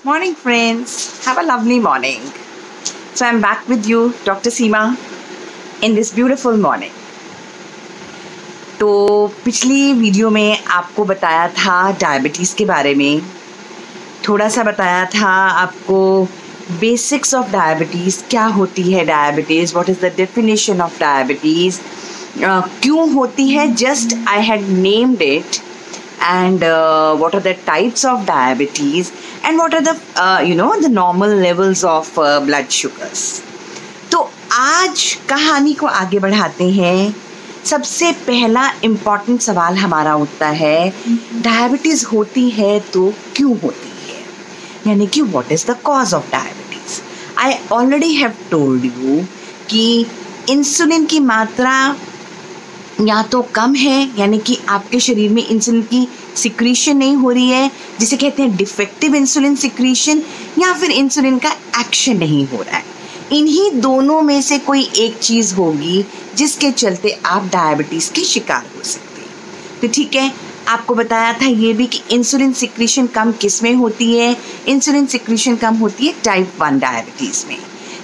Morning, friends. Have a lovely morning. So, I'm back with you, Dr. Seema, in this beautiful morning. तो पिछली video में आपको बताया था डायबिटीज़ के बारे में, थोड़ा सा बताया था आपको बेसिक्स ऑफ डायबिटीज़, क्या होती है diabetes, what is the definition of diabetes, क्यों होती है, just I had named it, and what are the types of diabetes and what are the the normal levels of blood sugars. तो आज कहानी को आगे बढ़ाते हैं. सबसे पहला इम्पॉर्टेंट सवाल हमारा उठता है, डायबिटीज़ होती है तो क्यों होती है, यानी कि what is the cause of diabetes. I already have told you कि इंसुलिन की मात्रा या तो कम है, यानी कि आपके शरीर में इंसुलिन की सिक्रीशन नहीं हो रही है, जिसे कहते हैं डिफेक्टिव इंसुलिन सिक्रीशन, या फिर इंसुलिन का एक्शन नहीं हो रहा है. इन्हीं दोनों में से कोई एक चीज़ होगी जिसके चलते आप डायबिटीज़ के शिकार हो सकते हैं. तो ठीक है, आपको बताया था ये भी कि इंसुलिन सिक्रीशन कम किस में होती है. इंसुलिन सिक्रीशन कम होती है टाइप 1 डायबिटीज़ में.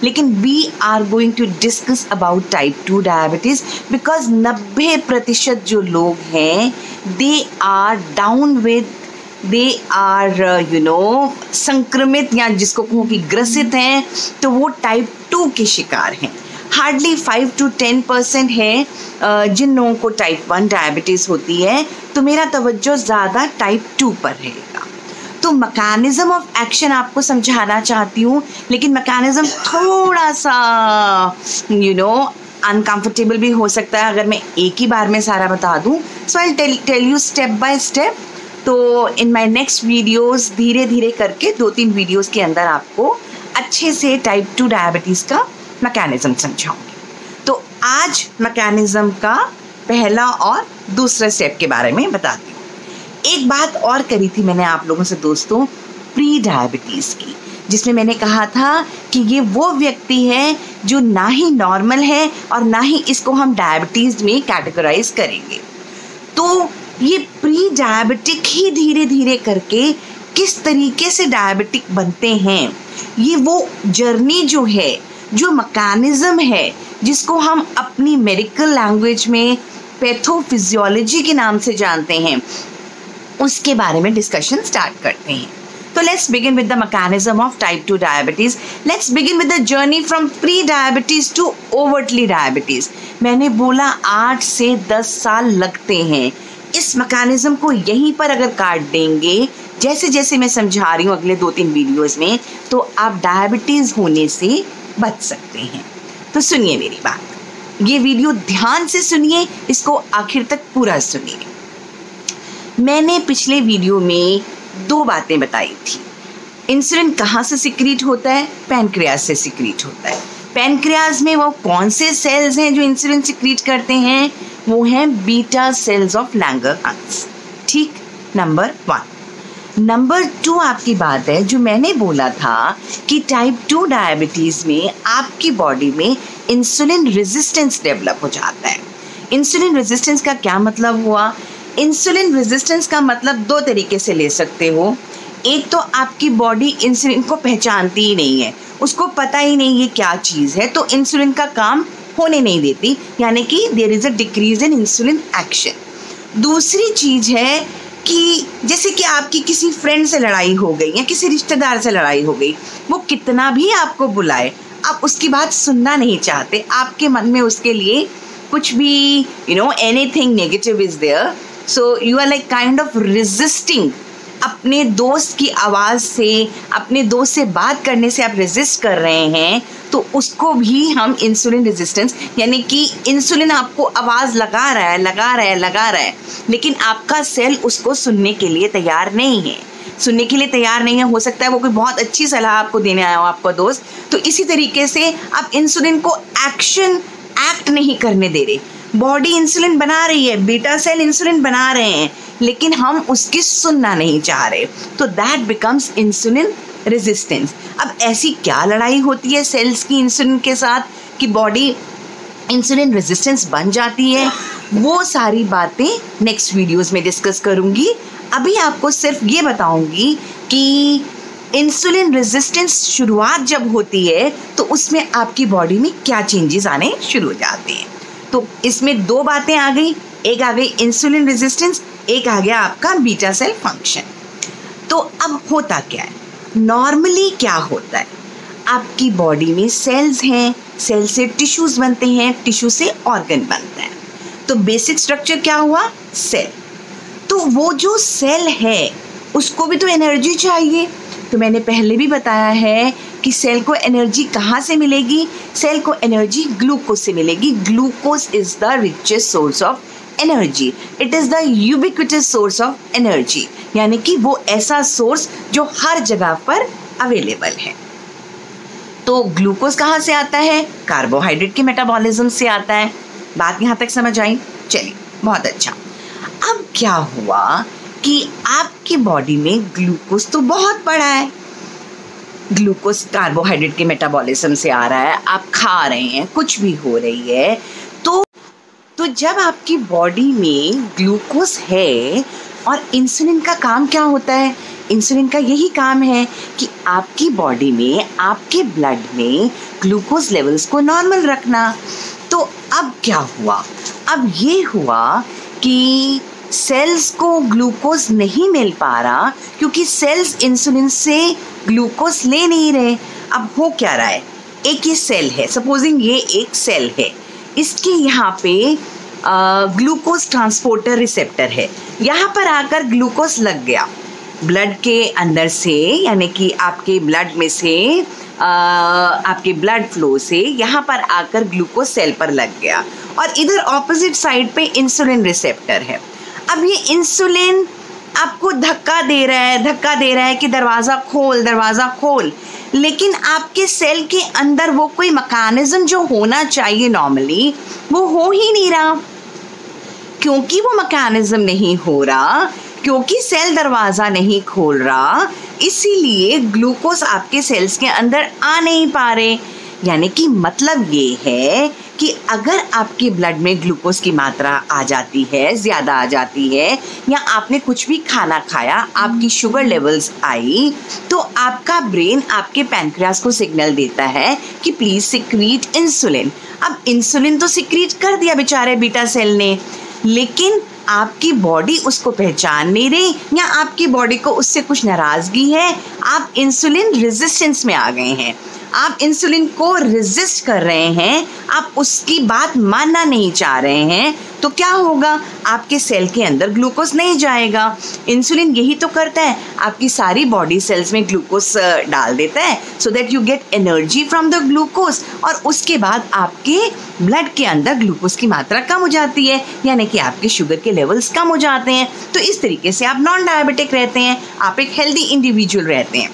लेकिन we are going to discuss about type 2 diabetes because 90% जो लोग हैं they are down with, they are संक्रमित या जिसको कहूँ कि ग्रसित हैं, तो वो टाइप 2 के शिकार हैं. हार्डली 5 to 10% है जिन लोगों को टाइप 1 डायबिटीज़ होती है. तो मेरा तवज्जो ज़्यादा टाइप 2 पर रहेगा. तो मैकेनिज्म ऑफ एक्शन आपको समझाना चाहती हूँ, लेकिन मैकेनिज्म थोड़ा सा अनकंफर्टेबल भी हो सकता है अगर मैं एक ही बार में सारा बता दूँ. So I tell you step by step. तो इन माय नेक्स्ट वीडियोस धीरे धीरे करके 2-3 वीडियोस के अंदर आपको अच्छे से टाइप 2 डायबिटीज़ का मैकेनिज्म समझाऊंगी. तो आज मैकेनिज्म का पहला और दूसरा स्टेप के बारे में बताती हूँ. एक बात और करी थी मैंने आप लोगों से दोस्तों, प्री डायबिटीज़ की, जिसमें मैंने कहा था कि ये वो व्यक्ति है जो ना ही नॉर्मल है और ना ही इसको हम डायबिटीज़ में कैटेगराइज करेंगे. तो ये प्री डायबिटिक ही धीरे धीरे करके किस तरीके से डायबिटिक बनते हैं, ये वो जर्नी जो है, जो मैकेनिज्म है, जिसको हम अपनी मेडिकल लैंग्वेज में पैथोफिजियोलॉजी के नाम से जानते हैं, उसके बारे में डिस्कशन स्टार्ट करते हैं. तो let's begin with the mechanism of type 2 diabetes. Let's begin with the journey from pre diabetes to overtly diabetes. मैंने बोला 8 से 10 साल लगते हैं. इस मैकेनिज्म को यहीं पर अगर काट देंगे, जैसे जैसे मैं समझा रही हूँ अगले 2-3 वीडियोज़ में, तो आप डायबिटीज़ होने से बच सकते हैं. तो सुनिए मेरी बात, ये वीडियो ध्यान से सुनिए, इसको आखिर तक पूरा सुनिए. मैंने पिछले वीडियो में 2 बातें बताई थी. इंसुलिन कहाँ से सिक्रीट होता है? पैनक्रियाज से सिक्रीट होता है. पैनक्रियाज में वो कौन से सेल्स हैं जो इंसुलिन सिक्रीट करते हैं? वो हैं बीटा सेल्स ऑफ लैंगरहांस. ठीक, नंबर 1. नंबर 2 आपकी बात है जो मैंने बोला था कि टाइप 2 डायबिटीज़ में आपकी बॉडी में इंसुलिन रेजिस्टेंस डेवलप हो जाता है. इंसुलिन रेजिस्टेंस का क्या मतलब हुआ? इंसुलिन रेजिस्टेंस का मतलब 2 तरीके से ले सकते हो. एक तो आपकी बॉडी इंसुलिन को पहचानती ही नहीं है, उसको पता ही नहीं ये क्या चीज़ है, तो इंसुलिन का काम होने नहीं देती, यानी कि there is a decrease in insulin action. दूसरी चीज़ है कि जैसे कि आपकी किसी फ्रेंड से लड़ाई हो गई या किसी रिश्तेदार से लड़ाई हो गई, वो कितना भी आपको बुलाए, आप उसकी बात सुनना नहीं चाहते. आपके मन में उसके लिए कुछ भी anything negative is there. So you are like kind of resisting. अपने दोस्त की आवाज़ से, अपने दोस्त से बात करने से आप रेजिस्ट कर रहे हैं, तो उसको भी हम इंसुलिन रेजिस्टेंस, यानी कि इंसुलिन आपको आवाज़ लगा रहा है, लेकिन आपका सेल उसको सुनने के लिए तैयार नहीं है. हो सकता है वो कोई बहुत अच्छी सलाह आपको देने आया हो आपका दोस्त. तो इसी तरीके से आप इंसुलिन को एक्ट नहीं करने दे रहे. बॉडी इंसुलिन बना रही है, बीटा सेल इंसुलिन बना रहे हैं, लेकिन हम उसकी सुनना नहीं चाह रहे. तो दैट बिकम्स इंसुलिन रेजिस्टेंस. अब ऐसी क्या लड़ाई होती है सेल्स की इंसुलिन के साथ कि बॉडी इंसुलिन रेजिस्टेंस बन जाती है? वो सारी बातें नेक्स्ट वीडियोस में डिस्कस करूंगी. अभी आपको सिर्फ ये बताऊंगी कि इंसुलिन रेजिस्टेंस शुरुआत जब होती है तो उसमें आपकी बॉडी में क्या चेंजेस आने शुरू हो जाते हैं। तो इसमें दो बातें आ गई, एक आ गई इंसुलिन रेजिस्टेंस, एक आ गया आपका बीटा सेल फंक्शन। तो अब होता क्या है, नॉर्मली क्या होता है, आपकी बॉडी में सेल्स हैं, सेल से टिश्यूज बनते हैं, टिश्यू से ऑर्गन बनता है। तो बेसिक स्ट्रक्चर क्या हुआ, सेल। तो वो जो सेल है उसको भी तो एनर्जी चाहिए। तो मैंने पहले भी बताया है कि सेल को एनर्जी कहाँ से मिलेगी, सेल को एनर्जी ग्लूकोज से मिलेगी। Glucose is the richest source of energy, it is the ubiquitous source of energy, यानी कि वो ऐसा सोर्स जो हर जगह पर अवेलेबल है। तो ग्लूकोज कहाँ से आता है, कार्बोहाइड्रेट के मेटाबॉलिज्म से आता है। बात यहाँ तक समझ आई, चलिए बहुत अच्छा। अब क्या हुआ कि आपकी बॉडी में ग्लूकोज तो बहुत बड़ा है, ग्लूकोज कार्बोहाइड्रेट के मेटाबॉलिज्म से आ रहा है, आप खा रहे हैं, कुछ भी हो रही है। तो जब आपकी बॉडी में ग्लूकोज है, और इंसुलिन का काम क्या होता है, इंसुलिन का यही काम है कि आपकी बॉडी में, आपके ब्लड में ग्लूकोज लेवल्स को नॉर्मल रखना। तो अब क्या हुआ, अब ये हुआ कि सेल्स को ग्लूकोज नहीं मिल पा रहा क्योंकि सेल्स इंसुलिन से ग्लूकोज ले नहीं रहे। अब हो क्या रहा है, एक ये सेल है, सपोजिंग ये एक सेल है, इसके यहाँ पे ग्लूकोज ट्रांसपोर्टर रिसेप्टर है, यहाँ पर आकर ग्लूकोज लग गया ब्लड के अंदर से, यानी कि आपके ब्लड में से आपके ब्लड फ्लो से यहाँ पर आकर ग्लूकोज सेल पर लग गया, और इधर ऑपोजिट साइड पे इंसुलिन रिसेप्टर है। अब ये इंसुलिन आपको धक्का दे रहा है कि दरवाज़ा खोल, लेकिन आपके सेल के अंदर वो कोई मैकेनिज्म जो होना चाहिए नॉर्मली वो हो ही नहीं रहा। क्योंकि वो मैकेनिज्म नहीं हो रहा, क्योंकि सेल दरवाज़ा नहीं खोल रहा, इसीलिए ग्लूकोज आपके सेल्स के अंदर आ नहीं पा रहे। यानी कि मतलब ये है कि अगर आपके ब्लड में ग्लूकोज की मात्रा आ जाती है, ज़्यादा आ जाती है, या आपने कुछ भी खाना खाया, आपकी शुगर लेवल्स आई, तो आपका ब्रेन आपके पैनक्रियास को सिग्नल देता है कि प्लीज़ सिक्रीट इंसुलिन। अब इंसुलिन तो सिक्रीट कर दिया बेचारे बीटा सेल ने, लेकिन आपकी बॉडी उसको पहचान नहीं रही, या आपकी बॉडी को उससे कुछ नाराज़गी है, आप इंसुलिन रेजिस्टेंस में आ गए हैं, आप इंसुलिन को रेजिस्ट कर रहे हैं, आप उसकी बात मानना नहीं चाह रहे हैं। तो क्या होगा, आपके सेल के अंदर ग्लूकोज नहीं जाएगा। इंसुलिन यही तो करता है, आपकी सारी बॉडी सेल्स में ग्लूकोज डाल देता है so that you get energy from the glucose, और उसके बाद आपके ब्लड के अंदर ग्लूकोज की मात्रा कम हो जाती है, यानी कि आपके शुगर के लेवल्स कम हो जाते हैं। तो इस तरीके से आप नॉन डायबिटिक रहते हैं, आप एक हेल्दी इंडिविजुअल रहते हैं।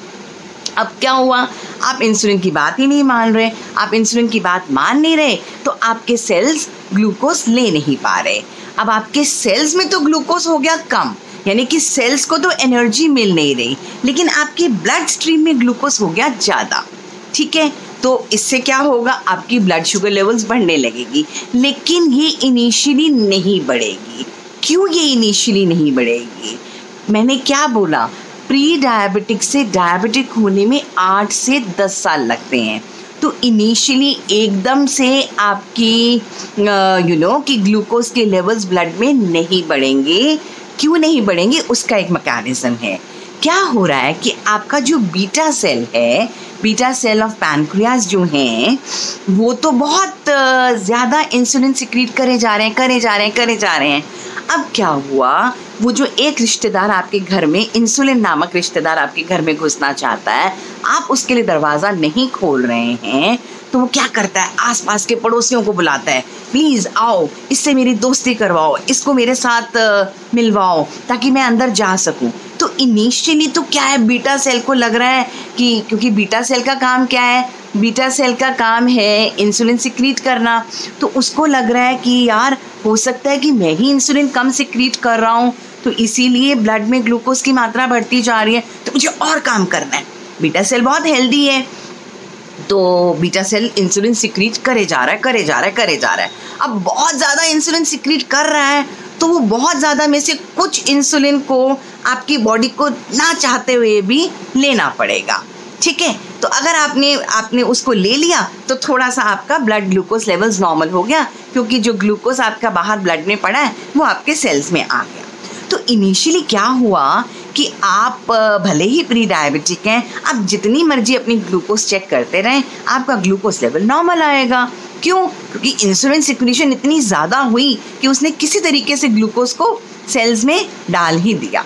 अब क्या हुआ, आप इंसुलिन की बात ही नहीं मान रहे, आप इंसुलिन की बात मान नहीं रहे, तो आपके सेल्स ग्लूकोज ले नहीं पा रहे। अब आपके सेल्स में तो ग्लूकोज हो गया कम, यानी कि सेल्स को तो एनर्जी मिल नहीं रही, लेकिन आपके ब्लड स्ट्रीम में ग्लूकोज हो गया ज़्यादा। ठीक है, तो इससे क्या होगा, आपकी ब्लड शुगर लेवल्स बढ़ने लगेगी, लेकिन ये इनिशियली नहीं बढ़ेगी। क्यों ये इनिशियली नहीं बढ़ेगी, मैंने क्या बोला, प्री डायबिटिक से डायबिटिक होने में 8 से 10 साल लगते हैं। तो इनिशियली एकदम से आपकी कि ग्लूकोज के लेवल्स ब्लड में नहीं बढ़ेंगे। क्यों नहीं बढ़ेंगे, उसका एक मैकेनिज्म है। क्या हो रहा है कि आपका जो बीटा सेल है, बीटा सेल ऑफ पैनक्रियास जो हैं, वो तो बहुत ज़्यादा इंसुलिन सिक्रीट करे जा रहे हैं। अब क्या हुआ, वो जो एक रिश्तेदार आपके घर में, इंसुलिन नामक रिश्तेदार आपके घर में घुसना चाहता है, आप उसके लिए दरवाज़ा नहीं खोल रहे हैं, तो वो क्या करता है, आसपास के पड़ोसियों को बुलाता है, प्लीज़ आओ, इससे मेरी दोस्ती करवाओ, इसको मेरे साथ मिलवाओ ताकि मैं अंदर जा सकूं। तो इनिशियली तो क्या है, बीटा सेल को लग रहा है कि, क्योंकि बीटा सेल का काम क्या है, बीटा सेल का काम है इंसुलिन सिक्रीट करना, तो उसको लग रहा है कि यार हो सकता है कि मैं ही इंसुलिन कम सिक्रीट कर रहा हूँ, तो इसीलिए ब्लड में ग्लूकोज की मात्रा बढ़ती जा रही है, तो मुझे और काम करना है। बीटा सेल बहुत हेल्दी है, तो बीटा सेल इंसुलिन सिक्रीट करे जा रहा है। अब बहुत ज़्यादा इंसुलिन सिक्रीट कर रहा है, तो वो बहुत ज़्यादा में से कुछ इंसुलिन को आपकी बॉडी को ना चाहते हुए भी लेना पड़ेगा, ठीक है। तो अगर आपने उसको ले लिया तो थोड़ा सा आपका ब्लड ग्लूकोज लेवल्स नॉर्मल हो गया, क्योंकि जो ग्लूकोज आपका बाहर ब्लड में पड़ा है वो आपके सेल्स में आ गया। तो इनिशियली क्या हुआ कि आप भले ही प्री डायबिटिक हैं, आप जितनी मर्जी अपनी ग्लूकोज चेक करते रहें, आपका ग्लूकोज लेवल नॉर्मल आएगा। क्यों? क्योंकि इंसुलिन सिक्रीशन इतनी ज़्यादा हुई कि उसने किसी तरीके से ग्लूकोज को सेल्स में डाल ही दिया।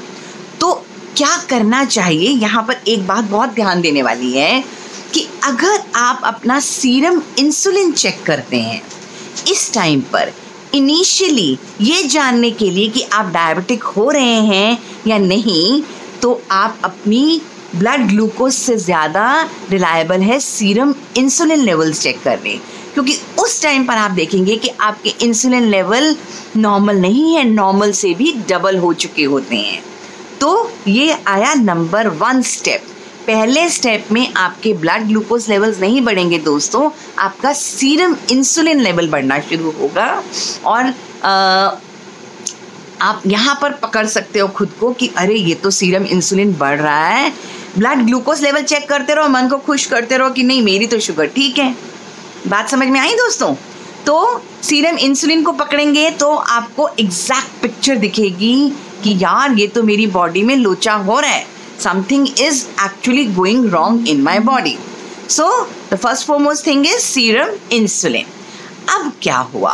तो क्या करना चाहिए, यहाँ पर एक बात बहुत ध्यान देने वाली है कि अगर आप अपना सीरम इंसुलिन चेक करते हैं इस टाइम पर, इनिशियली ये जानने के लिए कि आप डायबिटिक हो रहे हैं या नहीं, तो आप अपनी ब्लड ग्लूकोज से ज़्यादा रिलायबल है सीरम इंसुलिन लेवल्स चेक करने, क्योंकि उस टाइम पर आप देखेंगे कि आपके इंसुलिन लेवल नॉर्मल नहीं है, नॉर्मल से भी डबल हो चुके होते हैं। तो ये आया नंबर 1 स्टेप। पहले स्टेप में आपके ब्लड ग्लूकोज लेवल्स नहीं बढ़ेंगे दोस्तों, आपका सीरम इंसुलिन लेवल बढ़ना शुरू होगा। और आप यहाँ पर पकड़ सकते हो खुद को कि अरे ये तो सीरम इंसुलिन बढ़ रहा है। ब्लड ग्लूकोज लेवल चेक करते रहो, मन को खुश करते रहो कि नहीं मेरी तो शुगर ठीक है। बात समझ में आई दोस्तों? तो सीरम इंसुलिन को पकड़ेंगे तो आपको एग्जैक्ट पिक्चर दिखेगी कि यार ये तो मेरी बॉडी में लोचा हो रहा है, something is actually going wrong in my body. So the first foremost thing is serum insulin. अब क्या हुआ?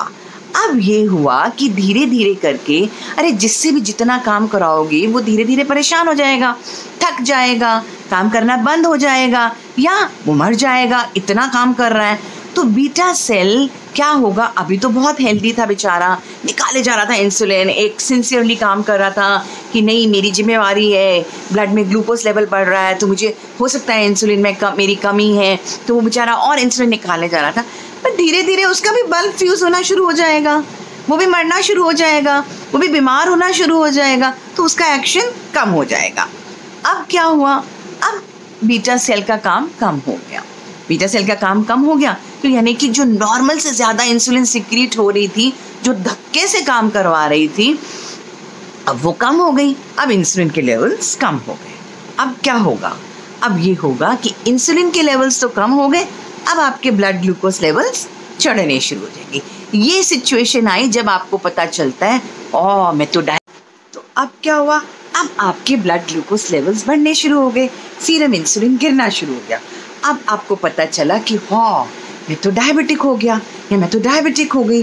अब ये हुआ कि धीरे धीरे करके, अरे जिससे भी जितना काम कराओगे वो धीरे धीरे परेशान हो जाएगा, थक जाएगा, काम करना बंद हो जाएगा या वो मर जाएगा, इतना काम कर रहा है। तो बीटा सेल क्या होगा? अभी तो बहुत हेल्दी था बेचारा, निकाले जा रहा था इंसुलिन, एक सिंसियरली काम कर रहा था कि नहीं मेरी जिम्मेवारी है, ब्लड में ग्लूकोज लेवल बढ़ रहा है तो मुझे हो सकता है इंसुलिन में मेरी कमी है, तो वो बेचारा और इंसुलिन निकालने जा रहा था। पर धीरे धीरे उसका भी बल्ब फ्यूज होना शुरू हो जाएगा, वो भी मरना शुरू हो जाएगा, वो भी बीमार होना शुरू हो जाएगा, तो उसका एक्शन कम हो जाएगा। अब क्या हुआ? अब बीटा सेल का काम कम हो गया। बीटा सेल का काम कम हो गया तो यानी कि जो नॉर्मल से ज़्यादा इंसुलिन सिक्रीट हो रही थी, जो धक्के से काम करवा रही थी, अब वो कम हो गई। अब इंसुलिन के लेवल्स कम हो गए। अब क्या होगा? अब ये होगा कि इंसुलिन के लेवल्स तो कम हो गए, अब आपके ब्लड ग्लूकोज लेवल्स चढ़ने शुरू हो जाएंगे। ये सिचुएशन आई जब आपको पता चलता है मैं तो तो अब क्या हुआ? अब आपके ब्लड ग्लूकोज लेवल्स बढ़ने शुरू हो गए, सीरम इंसुलिन गिरना शुरू हो गया। अब आपको पता चला कि मैं तो डायबिटिक हो गया या मैं तो डायबिटिक हो गई।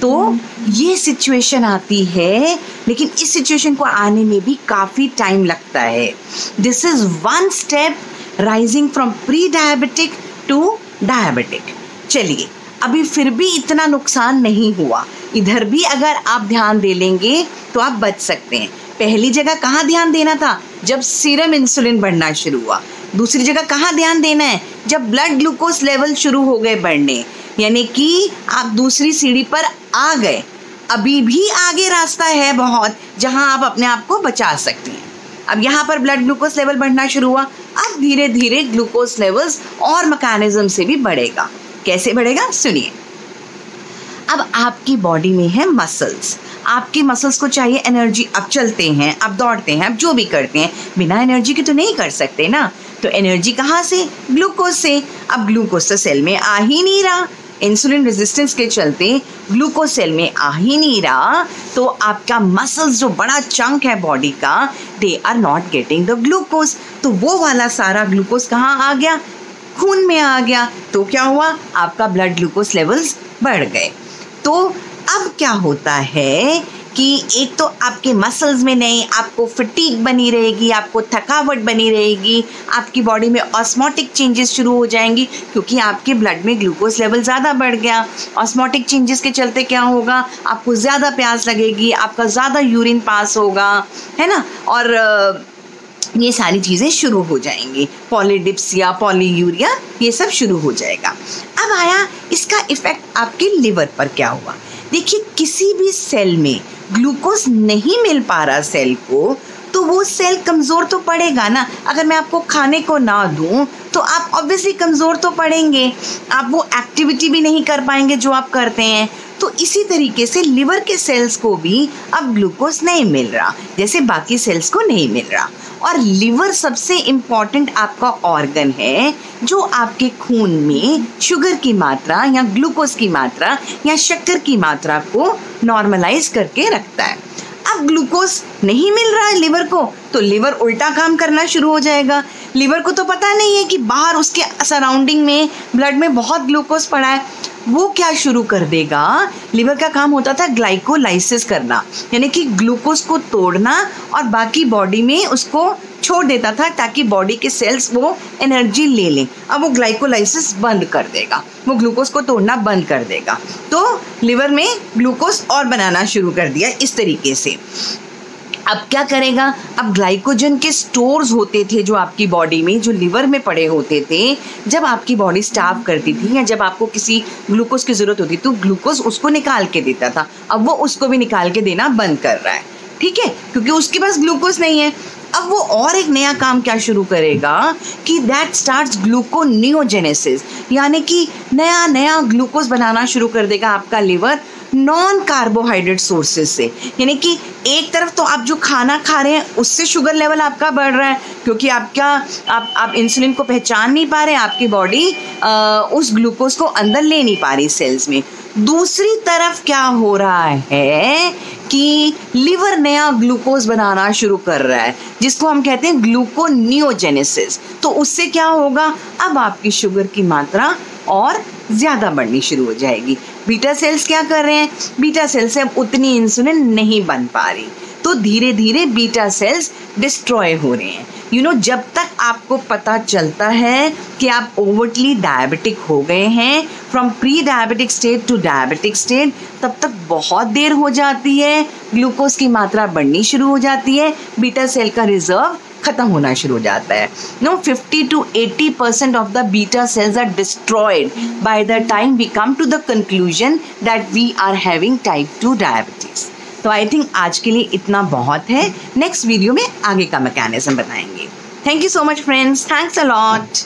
तो ये सिचुएशन आती है, लेकिन इस सिचुएशन को आने में भी काफ़ी टाइम लगता है। This is 1 step rising from pre diabetic to diabetic. चलिए, अभी फिर भी इतना नुकसान नहीं हुआ, इधर भी अगर आप ध्यान दे लेंगे तो आप बच सकते हैं। पहली जगह कहाँ ध्यान देना था? जब सीरम इंसुलिन बढ़ना शुरू हुआ। दूसरी जगह कहाँ ध्यान देना है? जब ब्लड ग्लूकोज लेवल शुरू हो गए बढ़ने, यानी कि आप दूसरी सीढ़ी पर आ गए। अभी भी आगे रास्ता है बहुत जहां आप अपने आप को बचा सकते हैं। अब यहाँ पर ब्लड ग्लूकोज लेवल बढ़ना शुरू हुआ, अब धीरे धीरे ग्लूकोज लेवल्स और मैकेनिज्म से भी बढ़ेगा। कैसे बढ़ेगा? सुनिए। अब आपकी बॉडी में है मसल्स, आपके मसल्स को चाहिए एनर्जी। अब चलते हैं, अब दौड़ते हैं, अब जो भी करते हैं, बिना एनर्जी के तो नहीं कर सकते ना। तो एनर्जी कहाँ से? ग्लूकोज से। अब ग्लूकोज तो सेल में आ ही नहीं रहा, इंसुलिन रेजिस्टेंस के चलते ग्लूकोज सेल में आ ही नहीं रहा, तो आपका मसल्स जो बड़ा चंक है बॉडी का, they are not getting the glucose. तो वो वाला सारा ग्लूकोज कहाँ आ गया? खून में आ गया। तो क्या हुआ? आपका ब्लड ग्लूकोज लेवल्स बढ़ गए। तो अब क्या होता है कि एक तो आपके मसल्स में नहीं, आपको फटीग बनी रहेगी, आपको थकावट बनी रहेगी, आपकी बॉडी में ऑस्मोटिक चेंजेस शुरू हो जाएंगी, क्योंकि आपके ब्लड में ग्लूकोज लेवल ज़्यादा बढ़ गया। ऑस्मोटिक चेंजेस के चलते क्या होगा? आपको ज़्यादा प्यास लगेगी, आपका ज़्यादा यूरिन पास होगा, है ना, और ये सारी चीज़ें शुरू हो जाएंगी। पॉलीडिप्सिया, पॉलीयूरिया, ये सब शुरू हो जाएगा। अब आया इसका इफ़ेक्ट आपके लिवर पर क्या हुआ? देखिए, किसी भी सेल में ग्लूकोज नहीं मिल पा रहा सेल को, तो वो सेल कमज़ोर तो पड़ेगा ना। अगर मैं आपको खाने को ना दूं तो आप ऑब्वियसली कमज़ोर तो पड़ेंगे, आप वो एक्टिविटी भी नहीं कर पाएंगे जो आप करते हैं। तो इसी तरीके से लिवर के सेल्स को भी अब ग्लूकोज नहीं मिल रहा, जैसे बाकी सेल्स को नहीं मिल रहा। और लिवर सबसे इम्पॉर्टेंट आपका ऑर्गन है जो आपके खून में शुगर की मात्रा या ग्लूकोज की मात्रा या शक्कर की मात्रा को नॉर्मलाइज करके रखता है। अब ग्लूकोज नहीं मिल रहा है लिवर को, तो लिवर उल्टा काम करना शुरू हो जाएगा। लिवर को तो पता नहीं है कि बाहर उसके सराउंडिंग में ब्लड में बहुत ग्लूकोज पड़ा है। वो क्या शुरू कर देगा, लिवर का काम होता था ग्लाइकोलाइसिस करना, यानी कि ग्लूकोज को तोड़ना और बाकी बॉडी में उसको छोड़ देता था ताकि बॉडी के सेल्स वो एनर्जी ले लें। अब वो ग्लाइकोलाइसिस बंद कर देगा, वो ग्लूकोज को तोड़ना बंद कर देगा, तो लिवर में ग्लूकोज और बनाना शुरू कर दिया इस तरीके से। अब क्या करेगा, अब ग्लाइकोजन के स्टोर्स होते थे जो आपकी बॉडी में, जो लिवर में पड़े होते थे, जब आपकी बॉडी स्टार्व करती थी या जब आपको किसी ग्लूकोज की ज़रूरत होती तो ग्लूकोज उसको निकाल के देता था। अब वो उसको भी निकाल के देना बंद कर रहा है, ठीक है, क्योंकि उसके पास ग्लूकोज नहीं है। अब वो और एक नया काम क्या शुरू करेगा कि दैट स्टार्ट्स ग्लूकोनियोजेनेसिस, यानी कि नया नया ग्लूकोज बनाना शुरू कर देगा आपका लिवर नॉन कार्बोहाइड्रेट सोर्सेज से। यानी कि एक तरफ तो आप जो खाना खा रहे हैं उससे शुगर लेवल आपका बढ़ रहा है, क्योंकि आप इंसुलिन को पहचान नहीं पा रहे, आपकी बॉडी उस ग्लूकोज को अंदर ले नहीं पा रही सेल्स में। दूसरी तरफ क्या हो रहा है कि लिवर नया ग्लूकोज बनाना शुरू कर रहा है, जिसको हम कहते हैं ग्लूकोनियोजेनेसिस। तो उससे क्या होगा, अब आपकी शुगर की मात्रा और ज़्यादा बढ़नी शुरू हो जाएगी। बीटा सेल्स क्या कर रहे हैं, बीटा सेल्स से अब उतनी इंसुलिन नहीं बन पा रही, तो धीरे धीरे बीटा सेल्स डिस्ट्रॉय हो रहे हैं। जब तक आपको पता चलता है कि आप ओवरटली डायबिटिक हो गए हैं, from pre diabetic state to diabetic state, तब तक बहुत देर हो जाती है, ग्लूकोज की मात्रा बढ़नी शुरू हो जाती है, बीटा सेल का रिजर्व खत्म होना शुरू हो जाता है। 50 to 80% of the beta cells are destroyed by the time we come to the conclusion that we are having type 2 diabetes. तो आई थिंक आज के लिए इतना बहुत है। नेक्स्ट वीडियो में आगे का मैकेनिज्म बताएंगे। Thank you so much friends, thanks a lot.